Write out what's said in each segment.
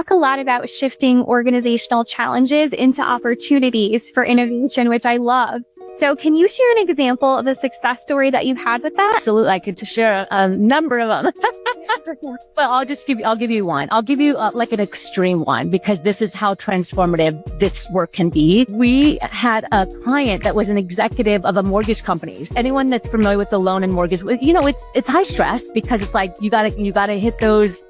talk a lot about shifting organizational challenges into opportunities for innovation, which I love. So can you share an example of a success story that you've had with that? Absolutely. I could share a number of them. But I'll give you one. I'll give you like an extreme one, because this is how transformative this work can be. We had a client that was an executive of a mortgage company. Anyone that's familiar with the loan and mortgage, you know, it's high stress, because it's like, you gotta hit those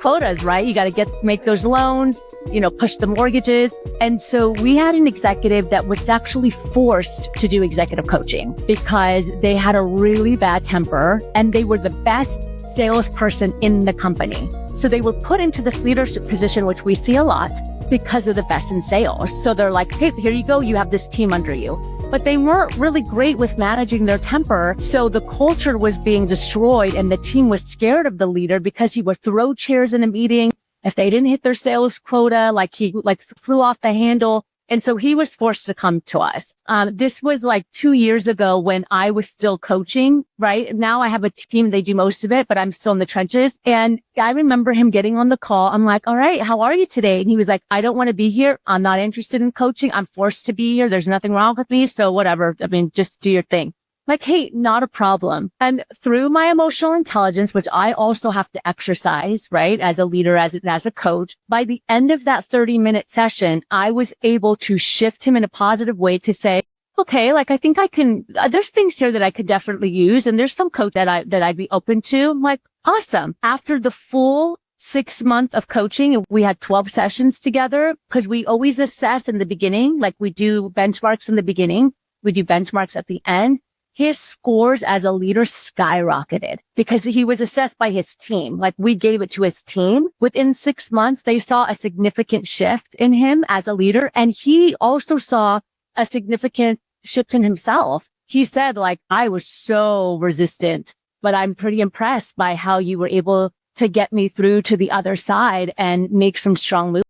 quotas, right? You gotta make those loans, you know, push the mortgages. And so we had an executive that was actually forced to do executive coaching because they had a really bad temper and they were the best salesperson in the company. So they were put into this leadership position, which we see a lot, because they're the best in sales. So they're like, hey, here you go. You have this team under you. But they weren't really great with managing their temper. So the culture was being destroyed and the team was scared of the leader because he would throw chairs in a meeting. If they didn't hit their sales quota, he flew off the handle. And so he was forced to come to us. This was like 2 years ago when I was still coaching, right? Now I have a team. They do most of it, but I'm still in the trenches. And I remember him getting on the call. I'm like, all right, how are you today? And he was like, I don't want to be here. I'm not interested in coaching. I'm forced to be here. There's nothing wrong with me. So whatever. I mean, just do your thing. Like, hey, not a problem. And through my emotional intelligence, which I also have to exercise, right, as a leader, as a coach, by the end of that 30-minute session, I was able to shift him in a positive way to say, okay, like, I think I can, there's things here that I could definitely use. And there's some coach that I'd be open to. I'm like, awesome. After the full 6 months of coaching, we had 12 sessions together, because we always assess in the beginning, like we do benchmarks in the beginning. We do benchmarks at the end. His scores as a leader skyrocketed because he was assessed by his team. Like, we gave it to his team. Within 6 months, they saw a significant shift in him as a leader. And he also saw a significant shift in himself. He said, like, I was so resistant, but I'm pretty impressed by how you were able to get me through to the other side and make some strong moves.